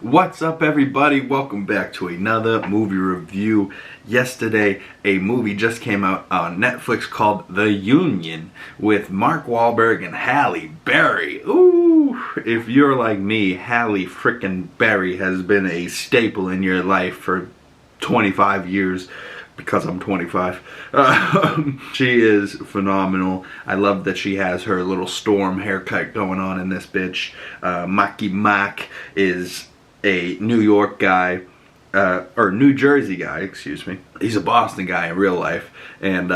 What's up, everybody? Welcome back to another movie review. Yesterday, a movie just came out on Netflix called The Union with Mark Wahlberg and Halle Berry. Ooh, if you're like me, Halle frickin' Berry has been a staple in your life for 25 years. Because I'm 25. She is phenomenal. I love that she has her little Storm haircut going on in this bitch. Maki Mack is a New York guy, or New Jersey guy, excuse me. He's a Boston guy in real life. And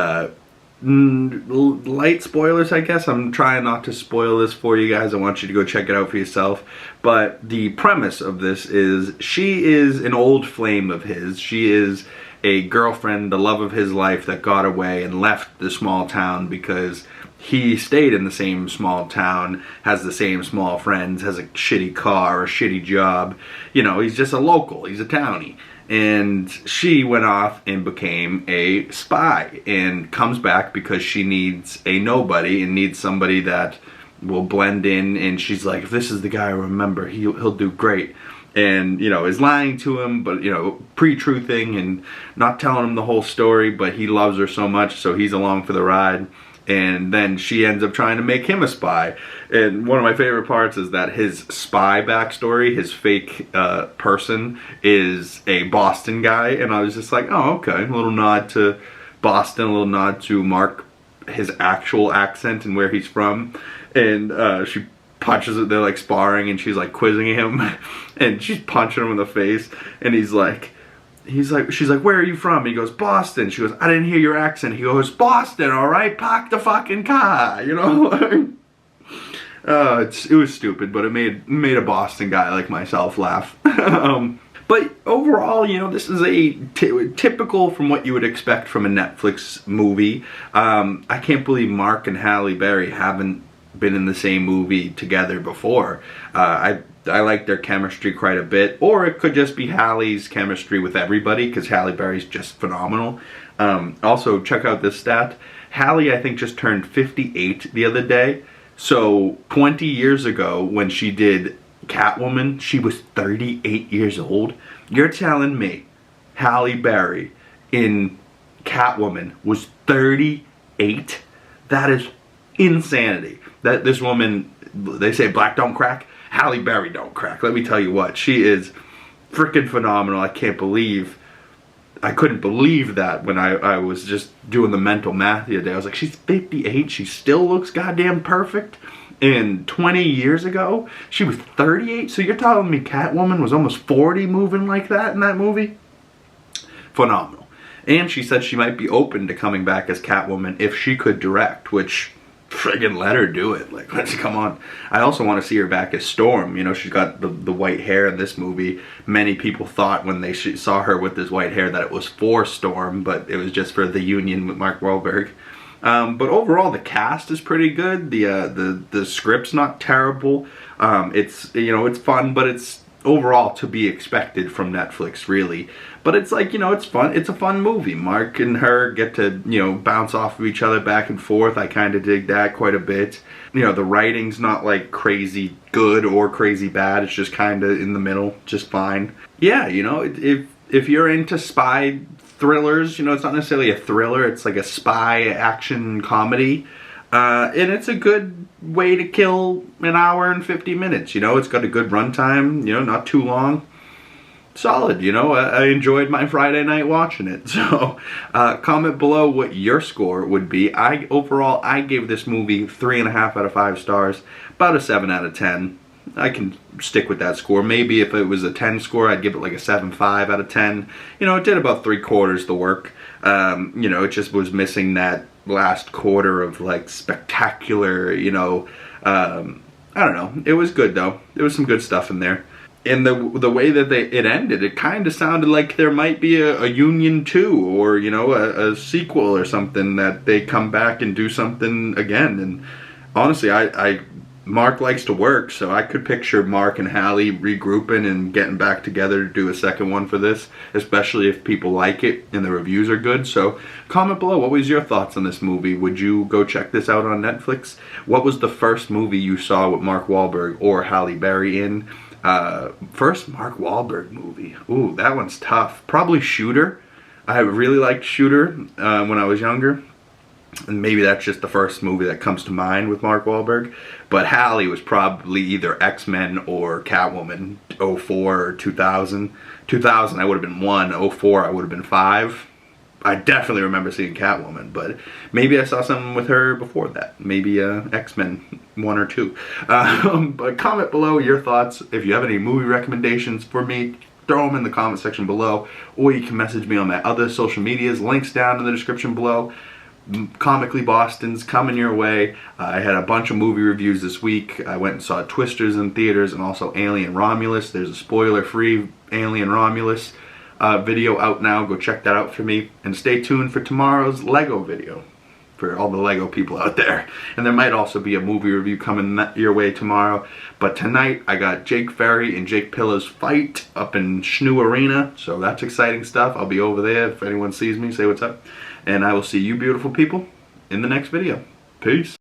light spoilers, I guess. I'm trying not to spoil this for you guys. I want you to go check it out for yourself. But the premise of this is she is an old flame of his. She is a girlfriend, the love of his life, that got away and left the small town because he stayed in the same small town, has the same small friends, has a shitty car, a shitty job. You know, he's just a local, he's a townie. And she went off and became a spy and comes back because she needs a nobody and needs somebody that will blend in. And she's like, if this is the guy I remember, he'll do great. And, you know, is lying to him, but, you know, pre-truthing and not telling him the whole story, but he loves her so much, so he's along for the ride. And then she ends up trying to make him a spy. And one of my favorite parts is that his spy backstory, his fake person, is a Boston guy. And I was just like, oh, okay, a little nod to Boston, a little nod to Mark, his actual accent and where he's from. And she punches it, they're like sparring, and she's like quizzing him, and she's punching him in the face, and she's like, where are you from? He goes, Boston. She goes, I didn't hear your accent. He goes, Boston, alright, park the fucking car, you know? It was stupid, but it made a Boston guy like myself laugh. But overall, you know, this is a typical from what you would expect from a Netflix movie. I can't believe Mark and Halle Berry haven't been in the same movie together before. I like their chemistry quite a bit, or it could just be Halle's chemistry with everybody, because Halle Berry's just phenomenal. Also, check out this stat. Halle, I think, just turned 58 the other day. So 20 years ago, when she did Catwoman, she was 38 years old. You're telling me Halle Berry in Catwoman was 38? That is insanity. That this woman, they say black don't crack, Halle Berry don't crack. Let me tell you what, she is freaking phenomenal. I couldn't believe that when I was just doing the mental math the other day. I was like, she's 58, she still looks goddamn perfect. And 20 years ago, she was 38, so you're telling me Catwoman was almost 40 moving like that in that movie? Phenomenal. And she said she might be open to coming back as Catwoman if she could direct, which, friggin' let her do it. Like, let's come on. I also want to see her back as Storm. You know, she's got the white hair in this movie. Many people thought when they saw her with this white hair that it was for Storm, but it was just for The Union with Mark Wahlberg. But overall, the cast is pretty good. The script's not terrible. It's, you know, it's fun, but it's overall to be expected from Netflix, really. But it's like, you know, it's fun. It's a fun movie. Mark and her get to, you know, bounce off of each other back and forth. I kind of dig that quite a bit. You know, the writing's not like crazy good or crazy bad. It's just kind of in the middle, just fine. Yeah, you know, if you're into spy thrillers, you know, it's not necessarily a thriller. It's like a spy action comedy. And it's a good way to kill an hour and 50 minutes, you know. It's got a good runtime, you know, not too long. Solid, you know. I enjoyed my Friday night watching it. So, comment below what your score would be. Overall, I gave this movie 3.5 out of 5 stars. About a 7 out of 10. I can stick with that score. Maybe if it was a 10 score, I'd give it like a 7.5 out of 10. You know, it did about 3/4 the work. You know, it just was missing that last quarter of like spectacular, you know, I don't know. It was good though. There was some good stuff in there. And the way that it ended, it kind of sounded like there might be a Union 2 or, you know, a sequel or something, that they come back and do something again. And honestly, Mark likes to work, so I could picture Mark and Halle regrouping and getting back together to do a second one for this, especially if people like it and the reviews are good. So comment below, what was your thoughts on this movie? Would you go check this out on Netflix? What was the first movie you saw with Mark Wahlberg or Halle Berry in? First Mark Wahlberg movie. Ooh, that one's tough. Probably Shooter. I really liked Shooter when I was younger. And maybe that's just the first movie that comes to mind with Mark Wahlberg. But Halle was probably either X-Men or Catwoman. 04 or 2000. 2000 I would have been 1. 04 I would have been 5. I definitely remember seeing Catwoman, but maybe I saw something with her before that. Maybe X-Men 1 or 2. But comment below your thoughts. If you have any movie recommendations for me, throw them in the comment section below. Or you can message me on my other social medias. Links down in the description below. Comically Boston's coming your way. I had a bunch of movie reviews this week. I went and saw Twisters in theaters and also Alien Romulus. There's a spoiler-free Alien Romulus video out now. Go check that out for me. And stay tuned for tomorrow's Lego video for all the Lego people out there. And there might also be a movie review coming your way tomorrow. But tonight I got Jake Ferry and Jake Pilla's fight up in Schnoo Arena. So that's exciting stuff. I'll be over there. If anyone sees me, say what's up. And I will see you beautiful people in the next video. Peace.